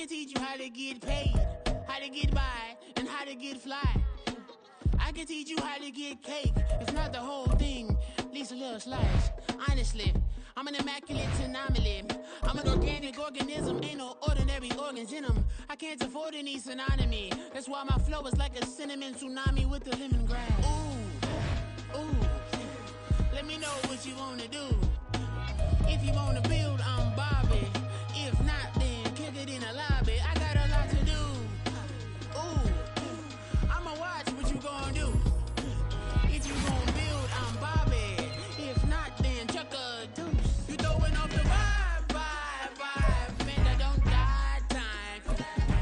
can teach you how to get paid, how to get by, and how to get fly. I can teach you how to get cake, if not the whole thing, at least a little slice. Honestly, I'm an immaculate anomaly. I'm an organic organism, ain't no ordinary organs in them. I can't afford any synonymy. That's why my flow is like a cinnamon tsunami with the lemongrass. Ooh, ooh, let me know what you wanna do. If you wanna build, I'm Bobby. If not, then kick it in the lobby. I got a lot to do. Ooh, I'ma watch what you gonna do. If you gonna build, I'm Bobby. If not, then chuck a deuce. You throwing off the vibe, man, I don't die time.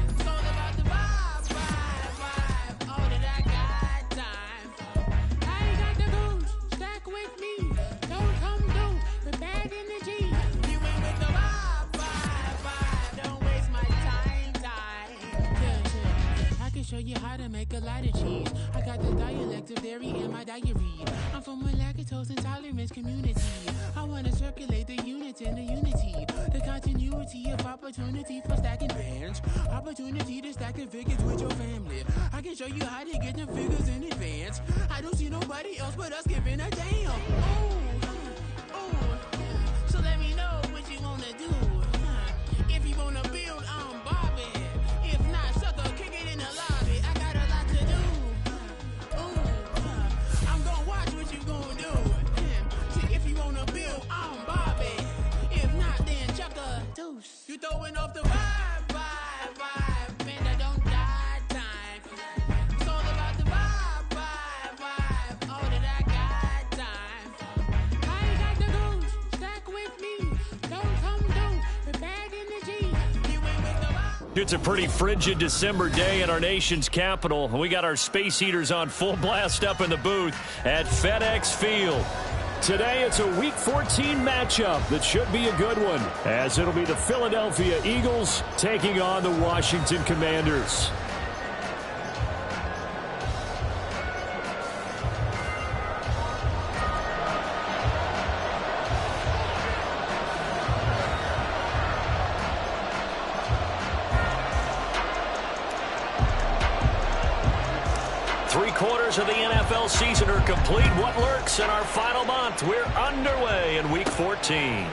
It's all about the vibe, all that I got time. I ain't got the goose, stack with me. Don't come through with bad energy. You ain't with the vibe, don't waste my time. Yeah. I can show you how to make a lot of cheese. I got the dialect of dairy in my diary. I'm from a lactose intolerance community. I wanna circulate the units and the unity, the continuity of opportunity for stacking bands, opportunity to stack the figures with your family. I can show you how to get the figures in advance. I don't see nobody else but us giving a damn. Ooh, so let me know what you wanna do. If you wanna build, I'm Bobby. If not, sucker, kick it in the lobby. I got a lot to do. I'm gonna watch what you gonna do. See, if you wanna build, I'm Bobby. If not, then chuck a deuce. You throwing off the vibe, man, I don't die time. It's all about the vibe, all that I got time. I ain't got the goose, stack with me. Don't come through with bad energy. You ain't with the vibe. It's a pretty frigid December day in our nation's capital. We got our space heaters on full blast up in the booth at FedEx Field. Today, it's a Week 14 matchup that should be a good one, as it'll be the Philadelphia Eagles taking on the Washington Commanders. Three-quarters of the NFL season are complete. What lurks in our final month? We're underway in Week 14.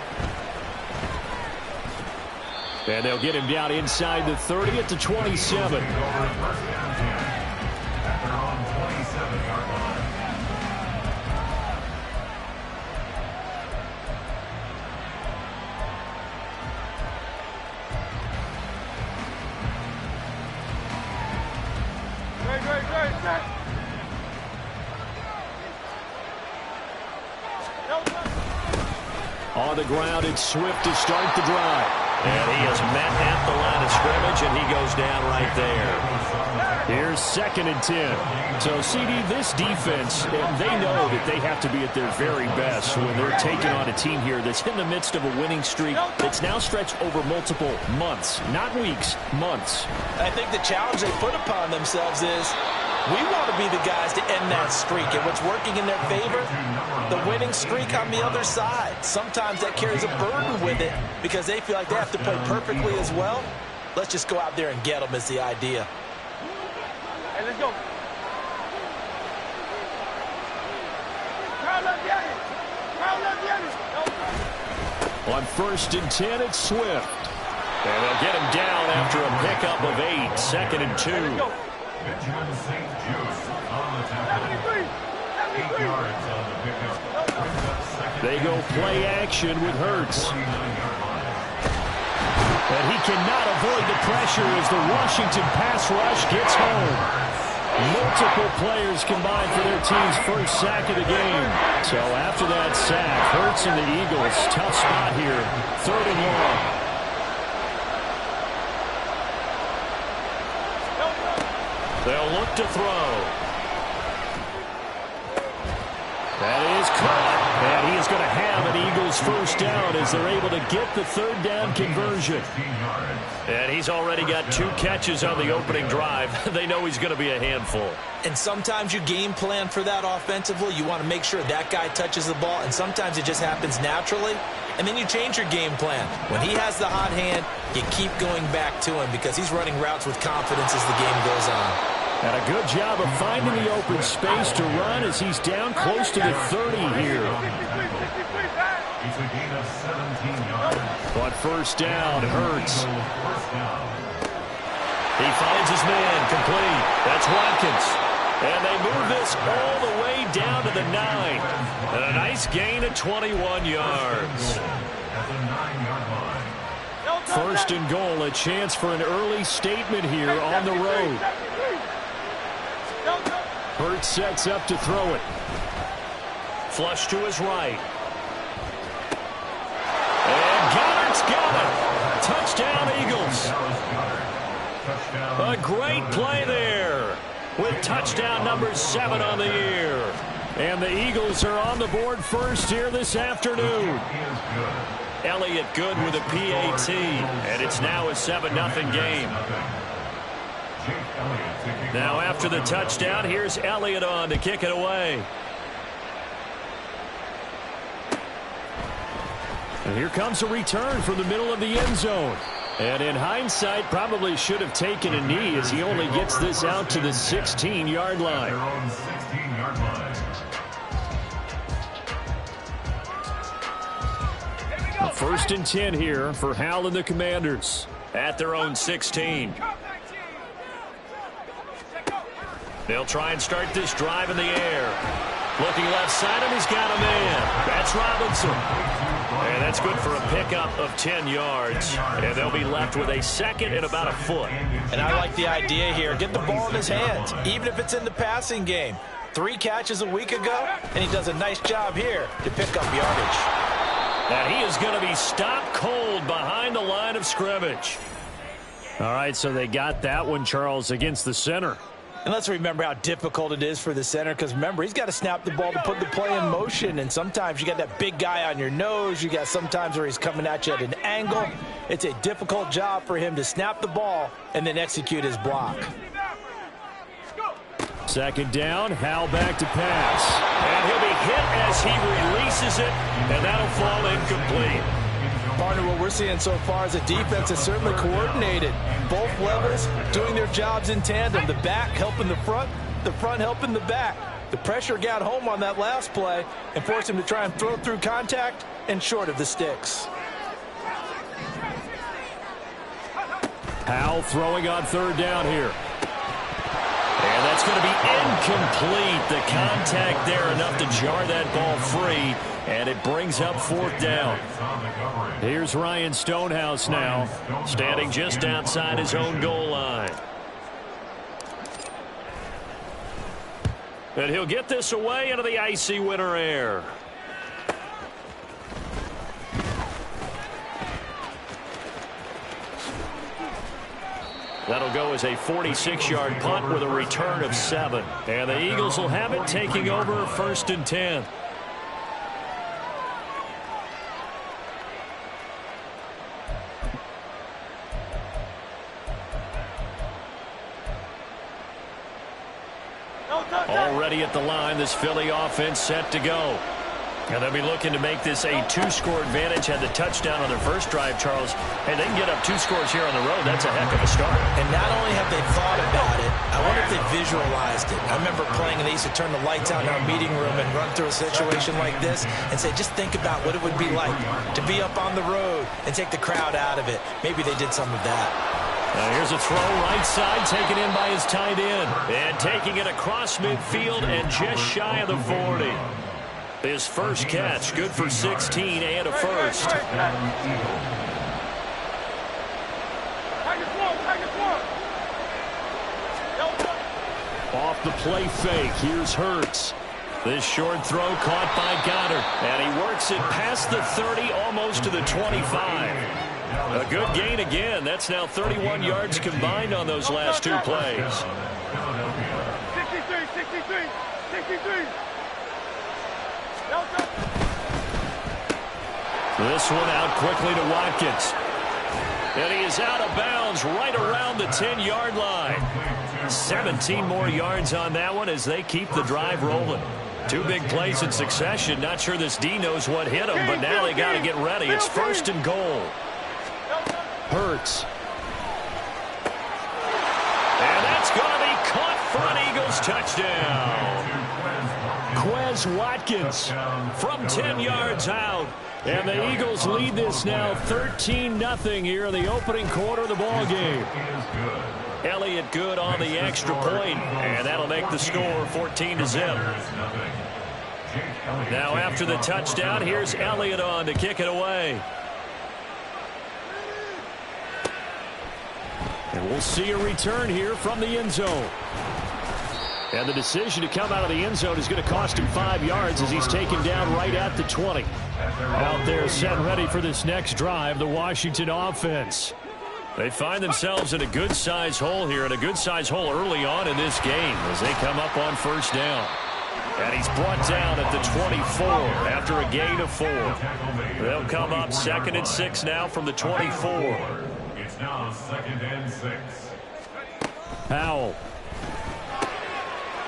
And they'll get him down inside the 30 at the 27. On the ground, it's Swift to start the drive. And he is met at the line of scrimmage, and he goes down right there. Here's 2nd and 10. So, CD, this defense, they know that they have to be at their very best when they're taking on a team here that's in the midst of a winning streak that's now stretched over multiple months, not weeks, months. I think the challenge they put upon themselves is we want to be the guys to end that streak, and what's working in their favor, the winning streak on the other side. Sometimes that carries a burden with it because they feel like they have to play perfectly as well. Let's just go out there and get them is the idea. Hey, let's go. On 1st and 10, it's Swift. And they'll get him down after a pickup of 8. 2nd and 2. Benjamin St. Just on the tackle. 8 yards on the pickup. They go play action with Hurts. And he cannot avoid the pressure as the Washington pass rush gets home. Multiple players combined for their team's first sack of the game. So after that sack, Hurts and the Eagles, tough spot here. 3rd and long. They'll look to throw. That is caught. And he is going to have an Eagles first down as they're able to get the third down conversion. And he's already got 2 catches on the opening drive. They know he's going to be a handful. And sometimes you game plan for that offensively. You want to make sure that guy touches the ball, and sometimes it just happens naturally, and then you change your game plan. When he has the hot hand, you keep going back to him because he's running routes with confidence as the game goes on. And a good job of finding the open space to run as he's down close to the 30 here. It's a gain of 17 yards. On first down, Hurts. He finds his man, complete. That's Watkins. And they move this all the way down to the 9. And a nice gain of 21 yards. At the 9-yard line. First and goal, a chance for an early statement here on the road. Hurts sets up to throw it. Flush to his right. And Goddard's got it. Touchdown, Eagles. A great play there with touchdown number 7 on the year. And the Eagles are on the board first here this afternoon. Elliott good with a PAT, and it's now a 7-0 game. Now after the touchdown, here's Elliott on to kick it away. And here comes a return from the middle of the end zone. And in hindsight, probably should have taken a knee as he only gets this out to the 16-yard line. First and 10 here for Hal and the Commanders at their own 16. They'll try and start this drive in the air. Looking left side, and he's got a man. That's Robinson. And that's good for a pickup of 10 yards. And they'll be left with a second and about a foot. And I like the idea here. Get the ball in his hands, even if it's in the passing game. 3 catches a week ago, and he does a nice job here to pick up yardage. And he is going to be stopped cold behind the line of scrimmage. All right, so they got that one, Charles, against the center. And let's remember how difficult it is for the center, because remember, he's got to snap the ball to put the play in motion, and sometimes you got that big guy on your nose. You got sometimes where he's coming at you at an angle. It's a difficult job for him to snap the ball and then execute his block. Second down, Hal back to pass. And he'll be hit as he releases it, and that'll fall incomplete. Partner, what we're seeing so far is a defense that's certainly coordinated. Both levels doing their jobs in tandem. The back helping the front helping the back. The pressure got home on that last play and forced him to try and throw through contact and short of the sticks. Hal throwing on third down here. And that's going to be incomplete. The contact there enough to jar that ball free. And it brings up fourth down. Here's Ryan Stonehouse now, standing just outside his own goal line. And he'll get this away into the icy winter air. That'll go as a 46-yard punt with a return of 7. And the Eagles will have it, taking over first and 10. Already at the line, this Philly offense set to go. And they'll be looking to make this a 2-score advantage. Had the touchdown on their first drive, Charles. Hey, they can get up 2 scores here on the road. That's a heck of a start. And not only have they thought about it, I wonder if they visualized it. I remember playing, and they used to turn the lights out in our meeting room and run through a situation like this and say, just think about what it would be like to be up on the road and take the crowd out of it. Maybe they did some of that. Here's a throw right side, taken in by his tight end. And taking it across midfield and just shy of the 40. His first catch, good for 16 and a first. Off the play fake, here's Hurts. This short throw caught by Goddard. And he works it past the 30, almost to the 25. A good gain again. That's now 31 yards combined on those last 2 plays. 63. This one out quickly to Watkins. And he is out of bounds right around the 10-yard line. 17 more yards on that one as they keep the drive rolling. 2 big plays in succession. Not sure this D knows what hit them, but now they got to get ready. It's 1st and goal. Hurts. And that's going to be caught for an Eagles touchdown. Quez Watkins from 10 yards out. And the Eagles lead this now 13-0 here in the opening quarter of the ball game. Elliott good on the extra point, and that'll make the score 14-0. Now after the touchdown, here's Elliott on to kick it away. And we'll see a return here from the end zone. And the decision to come out of the end zone is going to cost him 5 yards as he's taken down right at the 20. Out there set ready for this next drive, the Washington offense. They find themselves in a good-sized hole here, and a good-sized hole early on in this game as they come up on 1st down. And he's brought down at the 24 after a gain of 4. They'll come up 2nd and 6 now from the 24. It's now 2nd and 6. Powell.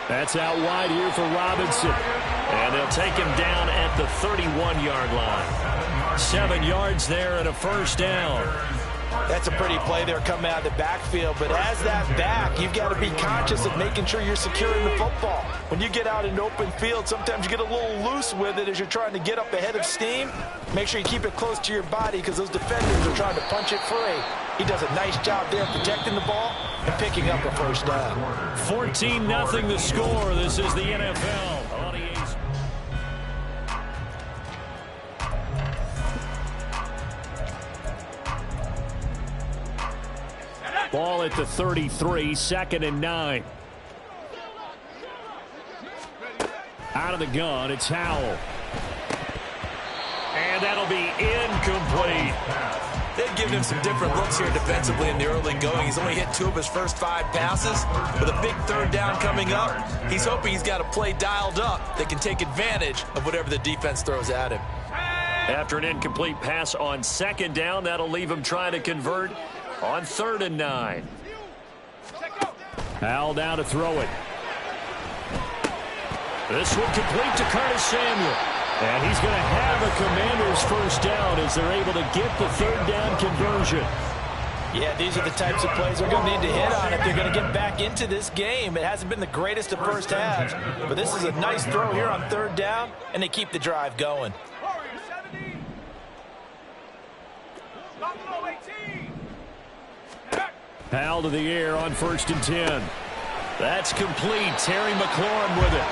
That's out wide here for Robinson. And they'll take him down at the 31-yard line. 7 yards there and a 1st down. That's a pretty play there coming out of the backfield. But as that back, you've got to be conscious of making sure you're securing the football. When you get out in open field, sometimes you get a little loose with it as you're trying to get up ahead of steam. Make sure you keep it close to your body because those defenders are trying to punch it free. He does a nice job there protecting the ball and picking up a 1st down. 14-0 the score. This is the NFL. Ball at the 33, 2nd and 9. Out of the gun, it's Howell. And that'll be incomplete. They've given him some different looks here defensively in the early going. He's only hit 2 of his first 5 passes. With a big 3rd down coming up, he's hoping he's got a play dialed up that can take advantage of whatever the defense throws at him. After an incomplete pass on 2nd down, that'll leave him trying to convert on 3rd and 9. Howell down to throw it. This one complete to Curtis Samuel. And he's going to have a Commanders 1st down as they're able to get the 3rd down conversion. Yeah, these are the types of plays they're going to need to hit on if they're going to get back into this game. It hasn't been the greatest of first halves, but this is a nice throw here on 3rd down, and they keep the drive going. Powell to the air on 1st and 10. That's complete. Terry McLaurin with it.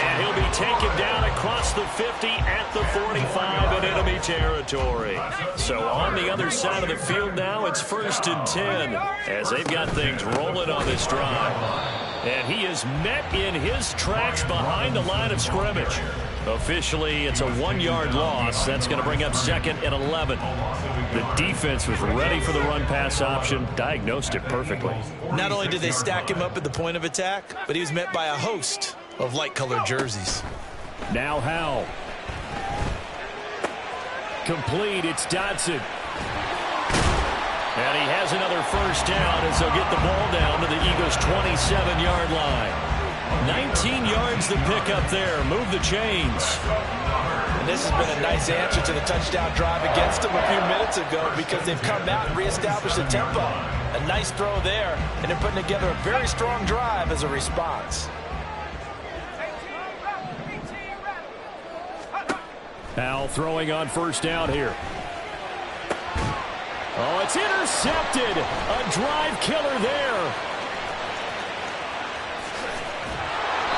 And he'll be taken down across the 50 at the 45 in enemy territory. So on the other side of the field now, it's 1st and 10 as they've got things rolling on this drive. And he is met in his tracks behind the line of scrimmage. Officially, it's a 1-yard loss. That's going to bring up 2nd and 11. The defense was ready for the run-pass option, diagnosed it perfectly. Not only did they stack him up at the point of attack, but he was met by a host of light-colored jerseys. Now Howell. Complete, it's Dotson. And he has another 1st down as they'll get the ball down to the Eagles' 27-yard line. 19 yards to pick up there. Move the chains. And this has been a nice answer to the touchdown drive against them a few minutes ago because they've come out and reestablished the tempo. A nice throw there, and they're putting together a very strong drive as a response. Powell throwing on 1st down here. Oh, it's intercepted. A drive killer there.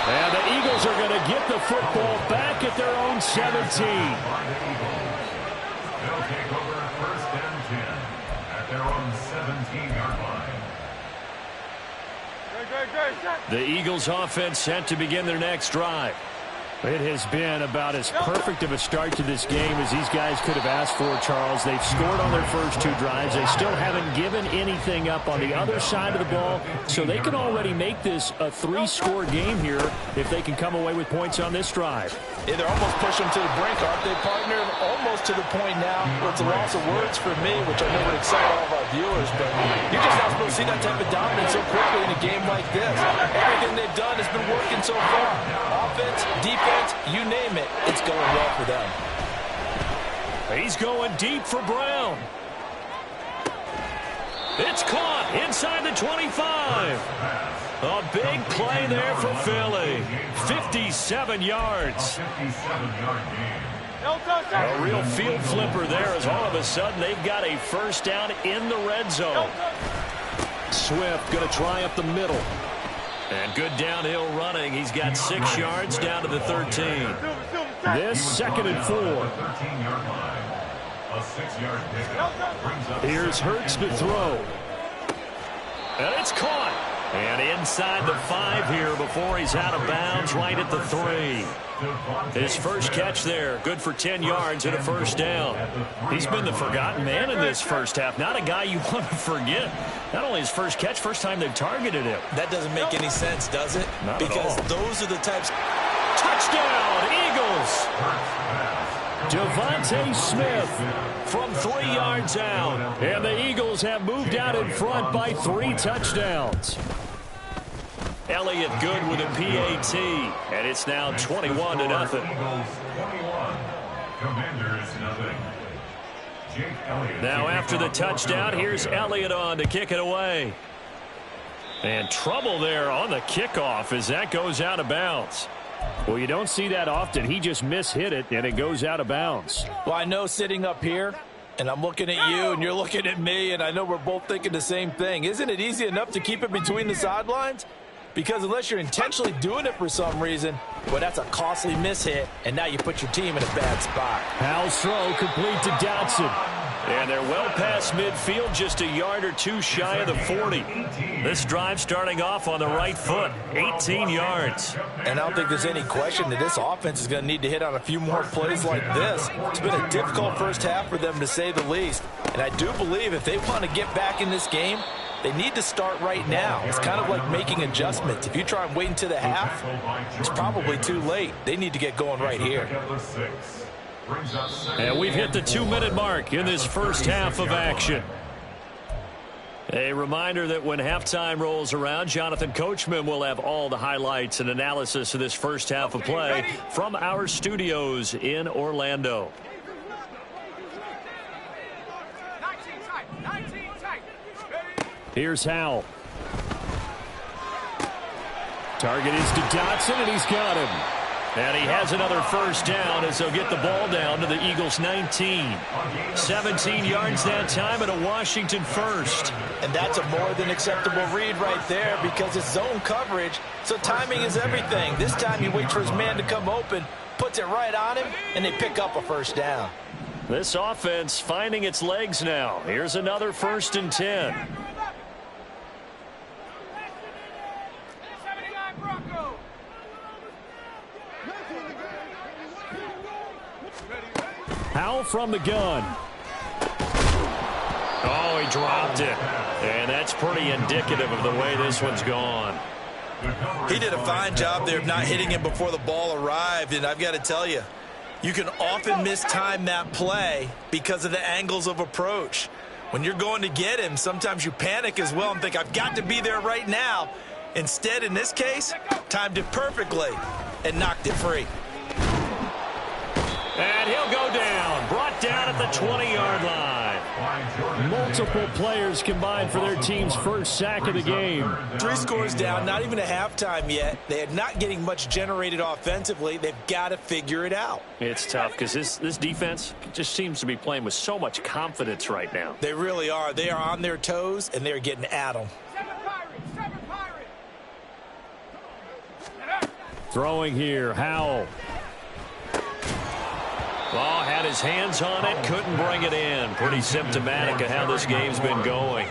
And the Eagles are going to get the football back at their own 17. They'll take over 1st and 10 at their own 17-yard line. The Eagles offense set to begin their next drive. It has been about as perfect of a start to this game as these guys could have asked for, Charles. They've scored on their first 2 drives. They still haven't given anything up on the other side of the ball, so they can already make this a 3-score game here if they can come away with points on this drive. Yeah, they're almost pushing them to the brink, aren't they, partner? Almost to the point now where it's a loss of words for me, which I know would excite all of our viewers, but you're just not supposed to see that type of dominance so quickly in a game like this. Everything they've done has been working so far. Offense, defense, you name it, it's going well for them. He's going deep for Brown. It's caught inside the 25. A big play there for Philly. 57 yards. A real field flipper there as all of a sudden they've got a first down in the red zone. Swift going to try up the middle. And good downhill running. He's got 6 yards down to the 13. This 2nd and 4. Here's Hurts to throw. And it's caught. And inside the 5 here before he's out of bounds right at the 3. His first catch there, good for 10 yards and a first down. He's been the forgotten man in this first half. Not a guy you want to forget. Not only his first catch, first time they've targeted him. That doesn't make any sense, does it? Not because at all. Those are the types. Touchdown, Eagles! Devontae Smith from 3 yards out. And the Eagles have moved out in front by 3 touchdowns. Elliott good with a PAT, and it's now 21-0. Now after the touchdown, here's Elliott on to kick it away. And trouble there on the kickoff as that goes out of bounds. Well, you don't see that often. He just mishit it, and it goes out of bounds. Well, I know sitting up here, and I'm looking at you, and you're looking at me, and I know we're both thinking the same thing. Isn't it easy enough to keep it between the sidelines? Because unless you're intentionally doing it for some reason, well, that's a costly mishit, and now you put your team in a bad spot. Howell's throw complete to Dotson. And they're well past midfield, just a yard or 2 shy of the 40. This drive starting off on the right foot, 18 yards. And I don't think there's any question that this offense is going to need to hit on a few more plays like this. It's been a difficult first half for them, to say the least. And I do believe if they want to get back in this game, they need to start right now. It's kind of like making adjustments. If you try and wait until the half, it's probably too late. They need to get going right here. And we've hit the 2-minute mark in this first half of action. A reminder that when halftime rolls around, Jonathan Coachman will have all the highlights and analysis of this first half of play from our studios in Orlando. 19 tight. Here's Howell. Target is to Dotson, and he's got him. And he has another first down as they'll get the ball down to the Eagles' 19. 17 yards that time and a Washington first. And that's a more than acceptable read right there because it's zone coverage, so timing is everything. This time he waits for his man to come open, puts it right on him, and they pick up a first down. This offense finding its legs now. Here's another 1st and 10. Howell from the gun. Oh, he dropped it. And that's pretty indicative of the way this one's gone. He did a fine job there of not hitting him before the ball arrived, and I've got to tell you, you can often mistime that play because of the angles of approach. When you're going to get him, sometimes you panic as well and think, I've got to be there right now. Instead, in this case, timed it perfectly and knocked it free. And he'll go down, brought down at the 20-yard line. Multiple players combined for their team's first sack of the game. 3 scores down, not even a halftime yet. They are not getting much generated offensively. They've got to figure it out. It's tough because this defense just seems to be playing with so much confidence right now. They really are. They are on their toes, and they're getting at them. Throwing here, Howell. Oh, had his hands on it, couldn't bring it in. Pretty symptomatic of how this game's been going.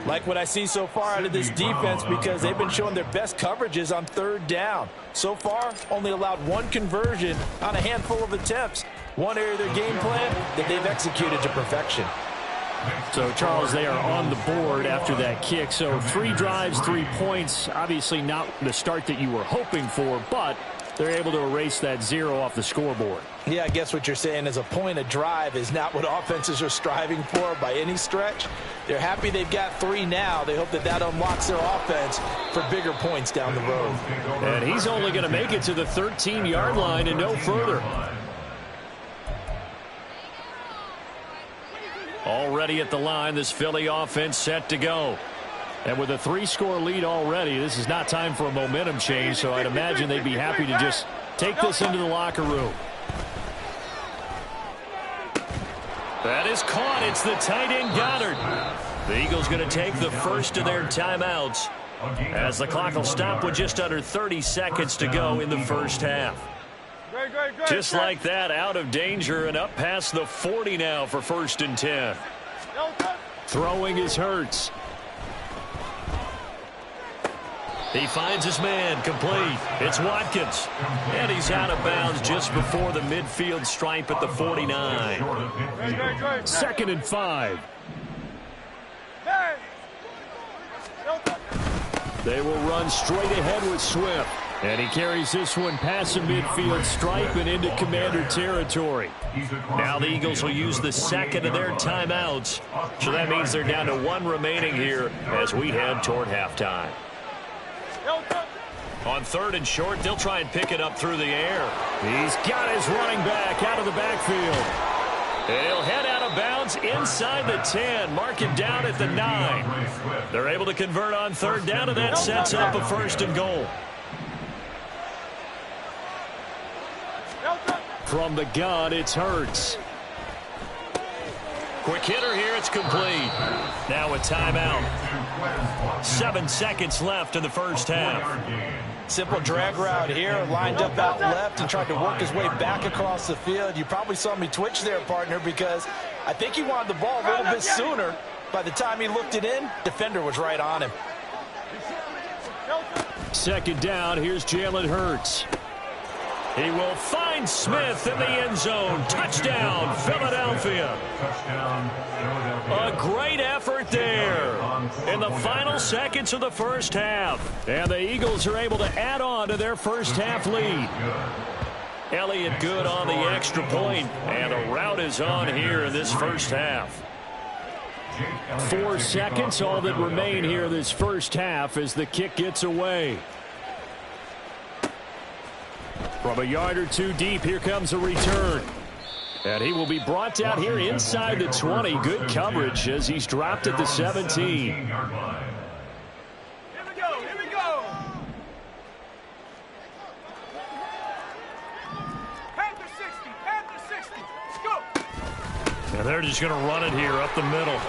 Like what I see so far out of this defense because they've been showing their best coverages on third down. So far, only allowed one conversion on a handful of attempts. One area of their game plan that they've executed to perfection. So, Charles, they are on the board after that kick. So 3 drives, 3 points. Obviously not the start that you were hoping for, but they're able to erase that 0 off the scoreboard. Yeah, I guess what you're saying is a point a drive is not what offenses are striving for by any stretch. They're happy they've got 3 now. They hope that that unlocks their offense for bigger points down the road. And he's only going to make it to the 13-yard line and no further. Already at the line, this Philly offense set to go. And with a 3-score lead already, this is not time for a momentum change, so I'd imagine they'd be happy to just take this into the locker room. That is caught. It's the tight end Goddard. The Eagles going to take the first of their timeouts as the clock will stop with just under 30 seconds to go in the first half. Just like that, out of danger and up past the 40 now for 1st and 10. Throwing is Hurts. He finds his man, complete. It's Watkins. And he's out of bounds just before the midfield stripe at the 49. 2nd and 5. They will run straight ahead with Swift. And he carries this one past the midfield stripe and into Commander territory. Now the Eagles will use the second of their timeouts. So that means they're down to 1 remaining here as we head toward halftime. On 3rd and short, they'll try and pick it up through the air. He's got his running back out of the backfield. And he'll head out of bounds inside the 10. Mark him down at the 9. They're able to convert on 3rd down, and that sets up a 1st and goal. From the gun, it's Hurts. Quick hitter here, it's complete. Now a timeout. 7 seconds left in the first half. Simple drag route here, lined up out left and tried to work his way back across the field. You probably saw me twitch there, partner, because I think he wanted the ball a little bit sooner. By the time he looked it in, defender was right on him. 2nd down, here's Jalen Hurts. He will find Smith in the end zone. Touchdown, Philadelphia. A great effort there in the final seconds of the first half. And the Eagles are able to add on to their first half lead. Elliott good on the extra point, and a rout is on here in this first half. 4 seconds, all that remain here this first half as the kick gets away. From a yard or 2 deep, here comes a return. And he will be brought down here inside the 20. Good coverage as he's dropped at the 17. Here we go, here we go. Panther 60, let's go. And they're just going to run it here up the middle.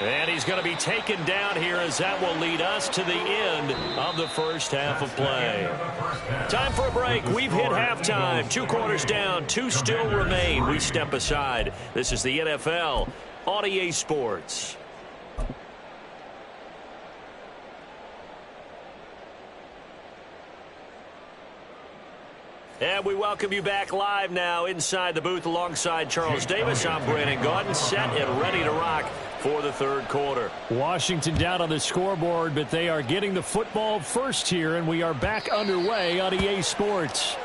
And he's going to be taken down here as that will lead us to the end of the first half of play. Time for a break. We've hit halftime. 2 quarters down, 2 still remain. We step aside. This is the NFL on EA Sports. And we welcome you back live now inside the booth alongside Charles Davis. I'm Brandon Gaudin, set and ready to rock for the 3rd quarter. Washington down on the scoreboard, but they are getting the football first here, and we are back underway on EA Sports.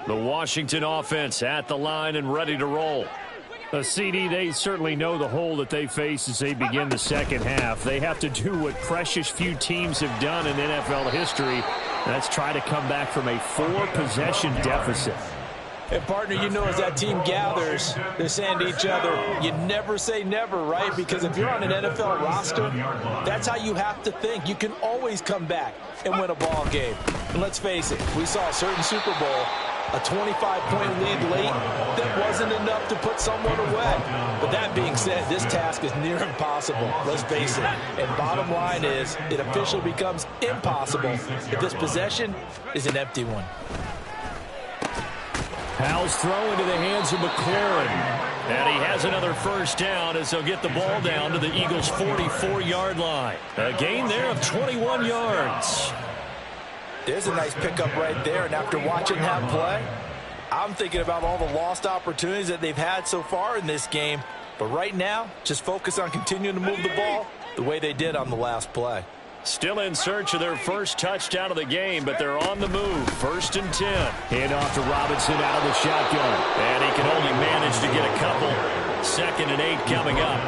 The Washington offense at the line and ready to roll. CD, they certainly know the hole that they face as they begin the second half. They have to do what precious few teams have done in NFL history. That's try to come back from a 4-possession deficit. And, partner, you know as that team gathers, they're saying to each other, you never say never, right? Because if you're on an NFL roster, that's how you have to think. You can always come back and win a ball game. And let's face it, we saw a certain Super Bowl A 25-point lead late, that wasn't enough to put someone away. But that being said, this task is near impossible, let's face it. And bottom line is, it officially becomes impossible if this possession is an empty one. Howell's throw into the hands of McLaurin. And he has another first down as they'll get the ball down to the Eagles' 44-yard line. A gain there of 21 yards. There's a nice pickup right there, and after watching that play, I'm thinking about all the lost opportunities that they've had so far in this game. But right now, just focus on continuing to move the ball the way they did on the last play. Still in search of their first touchdown of the game, but they're on the move. 1st and 10. Hand off to Robinson out of the shotgun. And he can only manage to get a couple. 2nd and 8 coming up.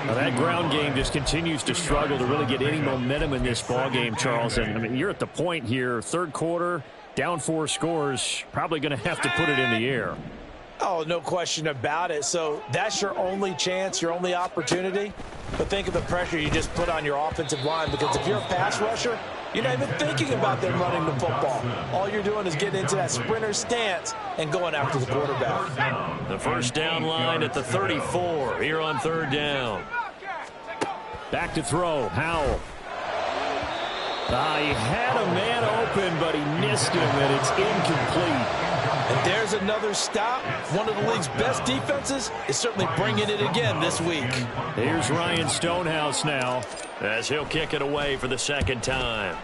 Now that ground game just continues to struggle to really get any momentum in this ball game, Charles. And I mean, you're at the point here, 3rd quarter, down 4 scores, probably going to have to put it in the air. Oh, no question about it. So that's your only chance, your only opportunity. But think of the pressure you just put on your offensive line, because if you're a pass rusher, you're not even thinking about them running the football. All you're doing is getting into that sprinter stance and going after the quarterback. The first down line at the 34 here on 3rd down. Back to throw, Howell. He had a man open, but he missed him, and it's incomplete. And there's another stop. One of the league's best defenses is certainly bringing it again this week. Here's Ryan Stonehouse now as he'll kick it away for the 2nd time.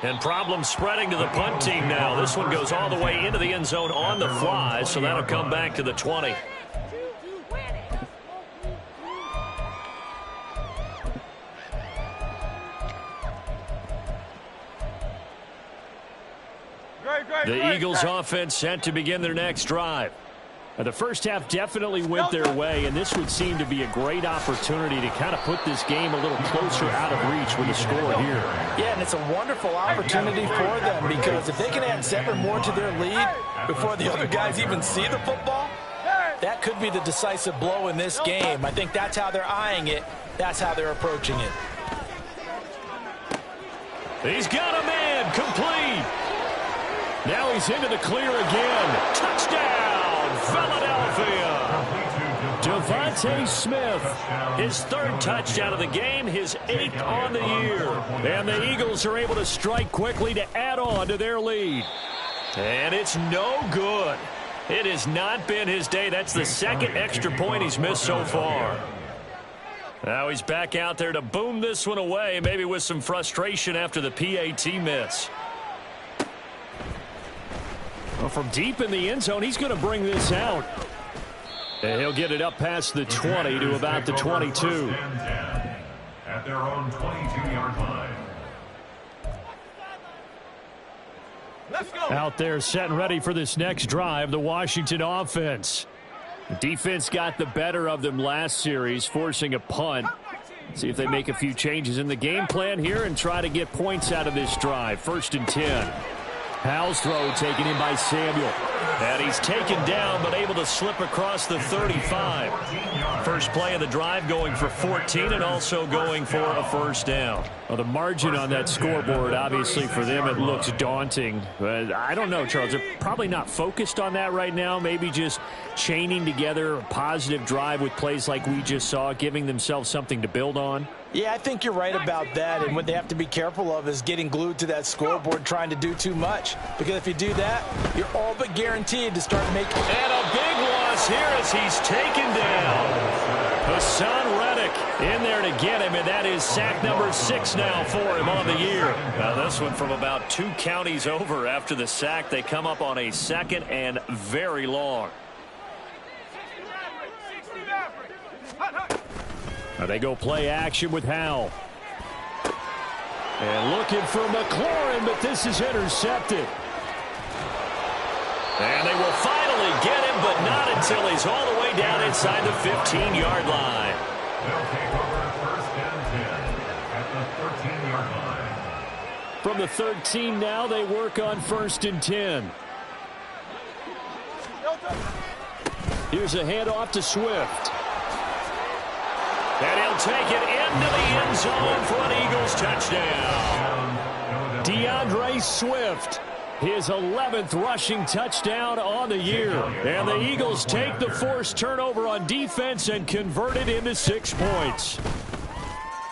And problems spreading to the punt team now. This one goes all the way into the end zone on the fly, so that'll come back to the 20. The Eagles offense set to begin their next drive. Now, the first half definitely went their way, and this would seem to be a great opportunity to kind of put this game a little closer out of reach with a score here. Yeah, and it's a wonderful opportunity for them, because if they can add 7 more to their lead before the other guys even see the football, that could be the decisive blow in this game. I think that's how they're eyeing it. That's how they're approaching it. He's got a man, complete. Now he's into the clear again. Touchdown, Philadelphia. Devontae Smith, his 3rd touchdown of the game, his 8th on the year. And the Eagles are able to strike quickly to add on to their lead. And it's no good. It has not been his day. That's the 2nd extra point he's missed so far. Now he's back out there to boom this one away, maybe with some frustration after the PAT miss. Well, from deep in the end zone, he's going to bring this out. And he'll get it up past the 20 to about the 22. At their own 22-yard line. Let's go. Out there set and ready for this next drive, the Washington offense. The defense got the better of them last series, forcing a punt. See if they make a few changes in the game plan here and try to get points out of this drive. 1st and 10. Howell's throw taken in by Samuel. And he's taken down but able to slip across the 35. First play of the drive going for 14 and also going for a first down. Well, the margin on that scoreboard, obviously for them it looks daunting. But I don't know, Charles. They're probably not focused on that right now. Maybe just chaining together a positive drive with plays like we just saw, giving themselves something to build on. Yeah, I think you're right about that, and what they have to be careful of is getting glued to that scoreboard trying to do too much, because if you do that, you're all but guaranteed to start making... And a big loss here as he's taken down. Hassan Reddick in there to get him, and that is sack number 6 now for him on the year. Now this one from about 2 counties over after the sack. They come up on a 2nd and very long. Now they go play action with Howell. And looking for McLaurin, but this is intercepted. And they will finally get him, but not until he's all the way down inside the 15-yard line. They'll take over 1st and 10 at the 13-yard line. From the 13 now, they work on 1st and 10. Here's a handoff to Swift. And he'll take it into the end zone for an Eagles touchdown. DeAndre DeAndre Swift. His 11th rushing touchdown on the year. And the Eagles take the forced turnover on defense and convert it into 6 points.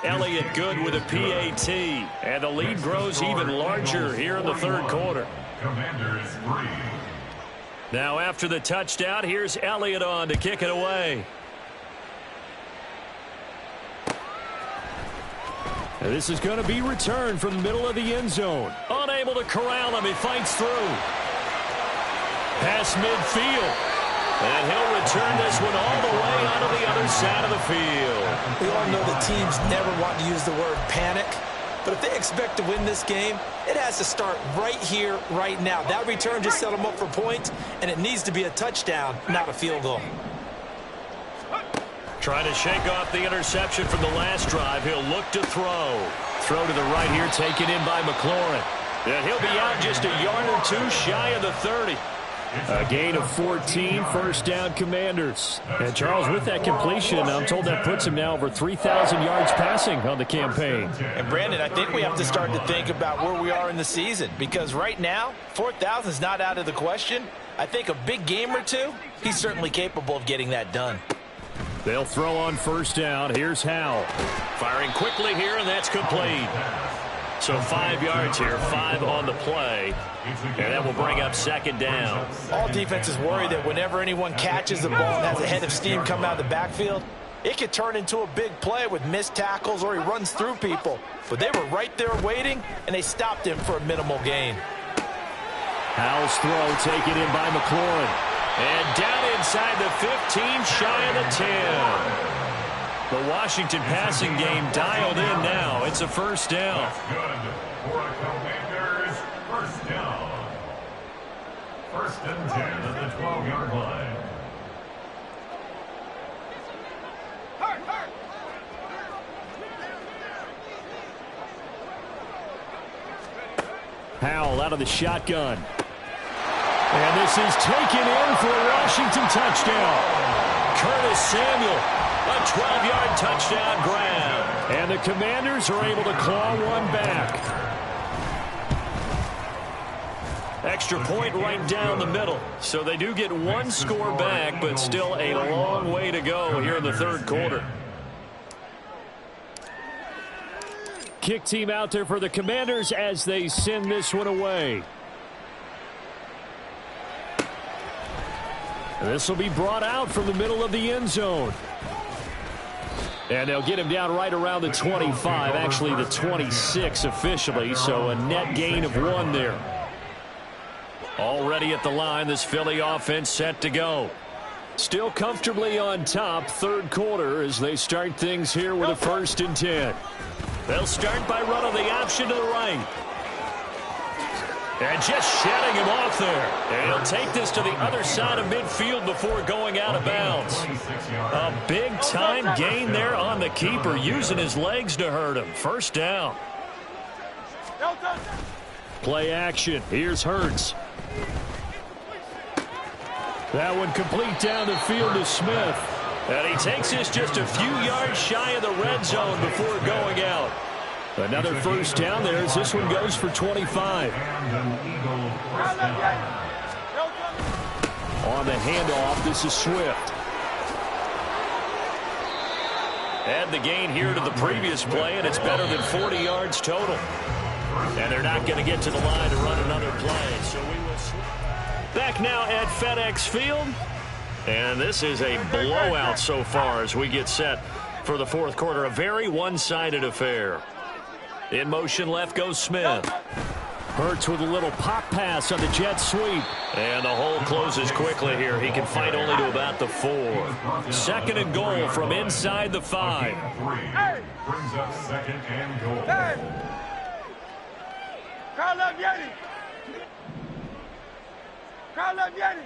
Elliott good with a PAT. And the lead grows even larger here in the third quarter. Commanders 3. Now after the touchdown, here's Elliott on to kick it away. And this is going to be returned from the middle of the end zone. Unable to corral him. He fights through. Past midfield. And he'll return this one all the way out of the other side of the field. We all know that teams never want to use the word panic. But if they expect to win this game, it has to start right here, right now. That return just set them up for points, and it needs to be a touchdown, not a field goal. Trying to shake off the interception from the last drive. He'll look to throw. Throw to the right here, taken in by McLaurin. And he'll be out just a yard or two shy of the 30. A gain of 14, first down Commanders. And Charles, with that completion, I'm told that puts him now over 3,000 yards passing on the campaign. And Brandon, I think we have to start to think about where we are in the season, because right now, 4,000 is not out of the question. I think a big game or two, he's certainly capable of getting that done. They'll throw on first down. Here's Howell. Firing quickly here, and that's complete. So 5 yards here, 5 on the play. And that will bring up second down. All defenses worry that whenever anyone catches the ball and has a head of steam come out of the backfield, it could turn into a big play with missed tackles or he runs through people. But they were right there waiting, and they stopped him for a minimal gain. Howell's throw taken in by McLaurin. And down inside the 15, shy of the 10. The Washington passing game dialed in now. It's a first down. That's good for a Commanders first down. First and 10 at the 12-yard line. Howell out of the shotgun. And this is taken in for a Washington touchdown. Curtis Samuel, a 12-yard touchdown grab. And the Commanders are able to claw one back. Extra point right down the middle. So they do get one score back, but still a long way to go here in the third quarter. Kick team out there for the Commanders as they send this one away. This will be brought out from the middle of the end zone. And they'll get him down right around the 25, actually the 26 officially, so a net gain of 1 there. Already at the line, this Philly offense set to go. Still comfortably on top, third quarter as they start things here with a first and 10. They'll start by running the option to the right. And just shedding him off there. And he'll take this to the other side of midfield before going out of bounds. A big-time gain there on the keeper, using his legs to hurt him. First down. Play action. Here's Hurts. That one complete down the field to Smith. And he takes this just a few yards shy of the red zone before going out. Another first down there as this one goes for 25. On the handoff, this is Swift. Add the gain here to the previous play, and it's better than 40 yards total. And they're not going to get to the line to run another play, so we will switch. Back now at FedEx Field. And this is a blowout so far as we get set for the fourth quarter. A very one-sided affair. In motion left goes Smith. Hurts with a little pop pass on the jet sweep. And the hole closes quickly here. He can fight only to about the 4. Second and goal from inside the 5. Brings up second and goal. Call up Yeti. Call up Yeti.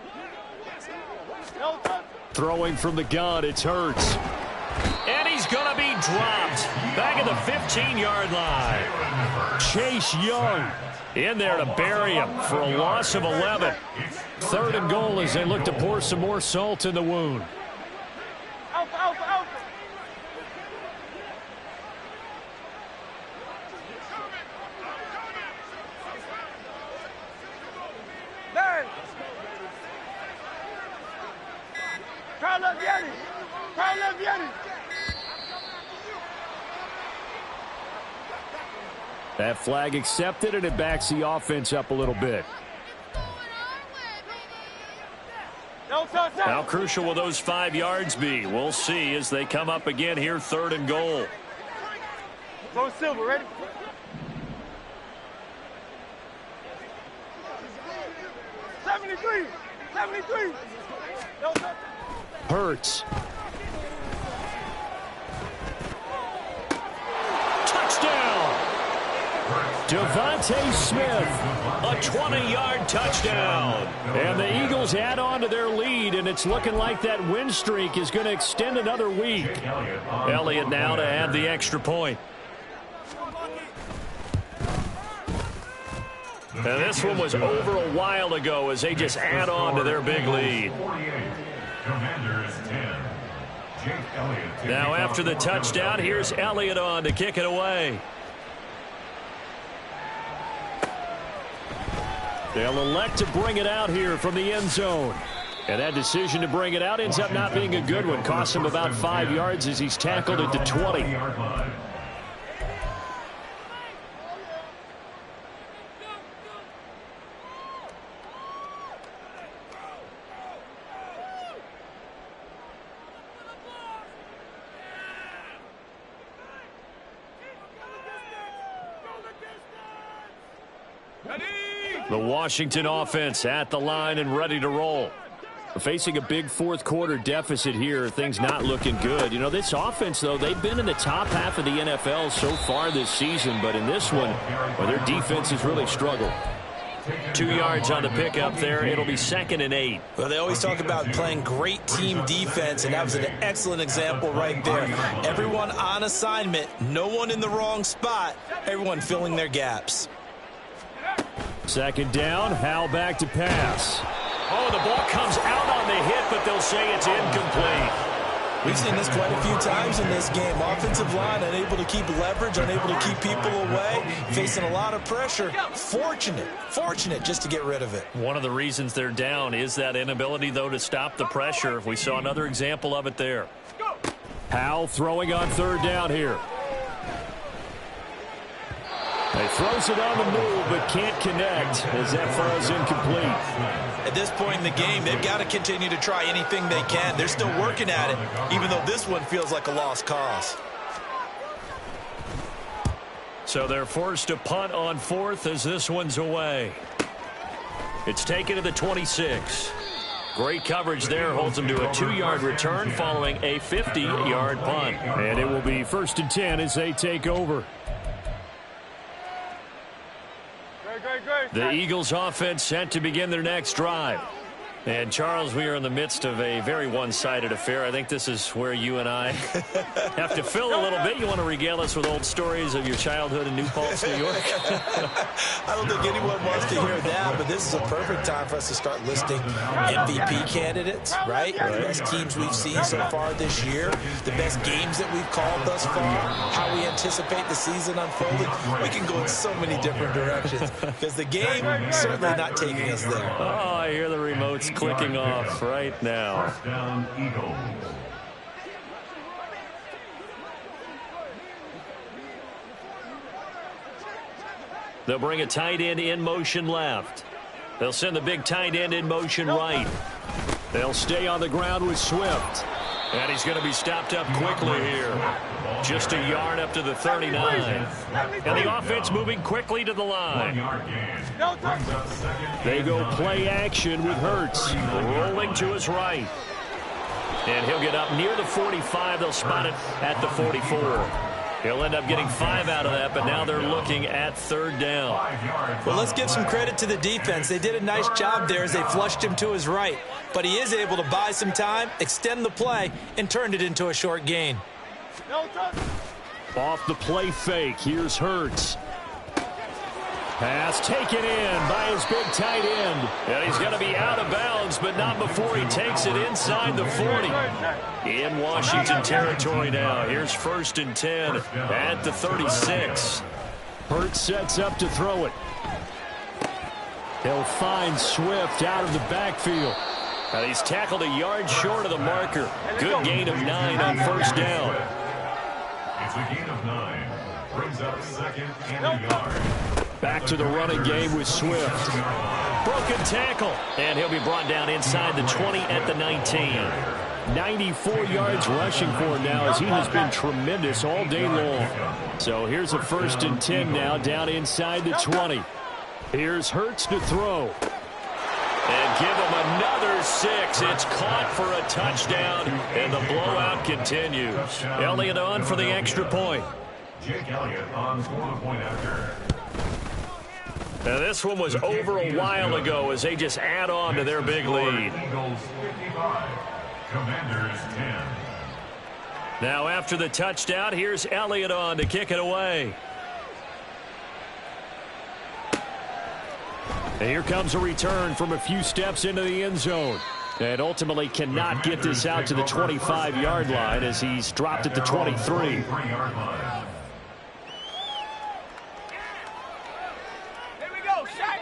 Throwing from the gun, it's Hurts. And he's going to be dropped back at the 15-yard line. Chase Young in there to bury him for a loss of 11. Third and goal as they look to pour some more salt in the wound. Crowd love Yeti. Crowd love Yeti. That flag accepted, and it backs the offense up a little bit. How crucial will those 5 yards be? We'll see as they come up again here, 3rd and goal. Go Silver, ready? Hurts. Touchdown! Devontae Smith, a 20-yard touchdown. And the Eagles add on to their lead, and it's looking like that win streak is going to extend another week. Elliott now to add the extra point. And this one was over a while ago as they just add on to their big lead. Now after the touchdown, here's Elliott on to kick it away. They'll elect to bring it out here from the end zone. And that decision to bring it out ends up not being a good one. Cost him about 5 yards as he's tackled at the 20. The Washington offense at the line and ready to roll. Facing a big fourth-quarter deficit here, things not looking good. You know, this offense, though, they've been in the top half of the NFL so far this season, but in this one, well, their defense has really struggled. 2 yards on the pickup there. It'll be 2nd and 8. Well, they always talk about playing great team defense, and that was an excellent example right there. Everyone on assignment, no one in the wrong spot, everyone filling their gaps. 2nd down, Howell back to pass. Oh, the ball comes out on the hit, but they'll say it's incomplete. We've seen this quite a few times in this game. Offensive line unable to keep leverage, unable to keep people away, facing a lot of pressure. Fortunate just to get rid of it. One of the reasons they're down is that inability, though, to stop the pressure. We saw another example of it there. Howell throwing on 3rd down here. He throws it on the move, but can't connect as that falls incomplete. At this point in the game, they've got to continue to try anything they can. They're still working at it, even though this one feels like a lost cause. So they're forced to punt on 4th as this one's away. It's taken to the 26. Great coverage there, holds them to a 2-yard return following a 50-yard punt. And it will be 1st and 10 as they take over. The Eagles offense set to begin their next drive. And, Charles, we are in the midst of a very one-sided affair. I think this is where you and I have to fill a little bit. You want to regale us with old stories of your childhood in New Paltz, New York? I don't think anyone wants to hear that, but this is a perfect time for us to start listing MVP candidates, right? The best teams we've seen so far this year, the best games that we've called thus far, how we anticipate the season unfolding. We can go in so many different directions because the game certainly not taking us there. Oh, I hear the remotes clicking off right now. First down, Eagles. They'll bring a tight end in motion left. They'll send the big tight end in motion right. They'll stay on the ground with Swift. And he's going to be stopped up quickly here. Just a yard up to the 39. And the offense moving quickly to the line. They go play action with Hurts. Rolling to his right. And he'll get up near the 45. They'll spot it at the 44. He'll end up getting 5 out of that, but now they're looking at 3rd down. Well, let's give some credit to the defense. They did a nice job there as they flushed him to his right. But he is able to buy some time, extend the play, and turned it into a short gain. Off the play fake, here's Hurts. Pass taken in by his big tight end. And he's going to be out of bounds, but not before he takes it inside the 40. In Washington territory now. Here's 1st and 10 at the 36. Hurts sets up to throw it. He'll find Swift out of the backfield. And he's tackled a yard short of the marker. Good gain of 9 on first down. It's a gain of 9. Brings up second and a yard. Back to the running game with Swift. Broken tackle. And he'll be brought down inside the 20 at the 19. 94 yards rushing for him now as he has been tremendous all day long. So here's a 1st and 10 now down inside the 20. Here's Hurts to throw. And give him another 6. It's caught for a touchdown, and the blowout continues. Elliott on for the extra point. Jake Elliott on for the point after. Now this one was over a while ago as they just add on to their big lead. Eagles 55, Commanders 10. Now after the touchdown, here's Elliott on to kick it away. And here comes a return from a few steps into the end zone. And ultimately cannot get this out to the 25-yard line as he's dropped at the 23.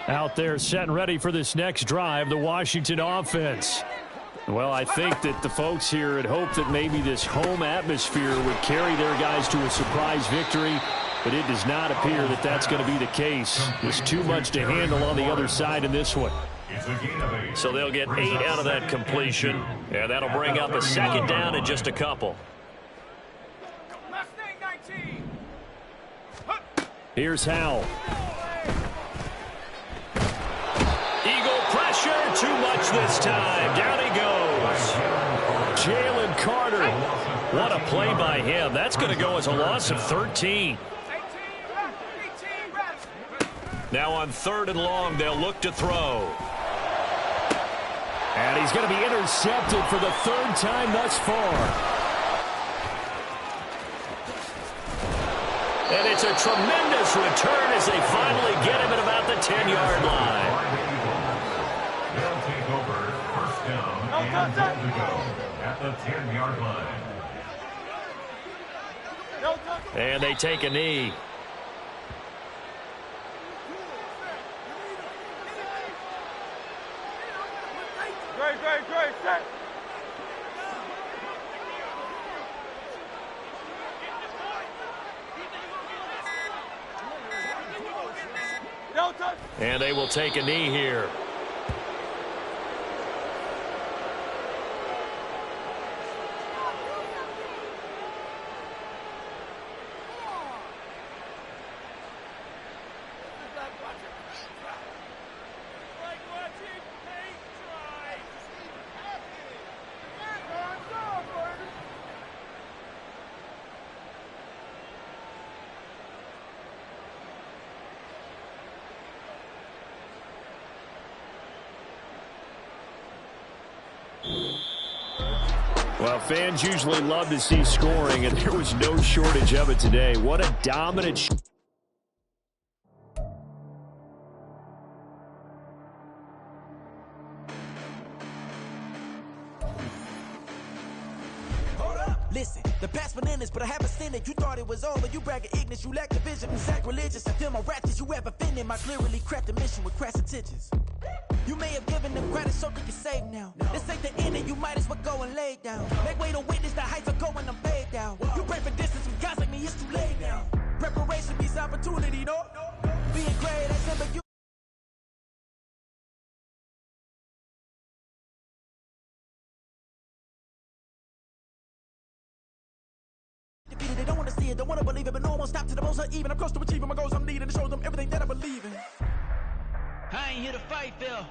Out there set and ready for this next drive, the Washington offense. Well, I think that the folks here had hoped that maybe this home atmosphere would carry their guys to a surprise victory, but it does not appear that that's going to be the case. There's too much to handle on the other side in this one. So they'll get 8 out of that completion, and that'll bring up a 2nd down and just a couple. Here's Howell. Eagle pressure, too much this time. Down he goes. Jalen Carter. What a play by him. That's going to go as a loss of 13. Now on 3rd and long, they'll look to throw. And he's going to be intercepted for the 3rd time thus far. And it's a tremendous return as they finally get him at about the 10-yard line. They'll take over 1st down and 10 to go at the 10-yard line. And they take a knee. Great, set. And they will take a knee here. Well, fans usually love to see scoring, and there was no shortage of it today. What a dominant Listen, the past bananas, but I haven't seen it. You thought it was over. You bragging ignorance. You lack the vision. You sacrilegious. I feel my ratchets. You ever offended my clearly crafted mission with crass intentions. You may have given them credit so they can save now. This ain't the end and you might as well go and lay down. Make way to witness the heights are going, I'm paid down. You pray for distance from guys like me, it's too late now. Preparation means opportunity, no? Being great, I said, but you they don't want to see it, don't want to believe it, but no one stop to the most even. I'm close to achieving my goals, I'm needing to show them everything that I believe in. I ain't here to fight, Phil.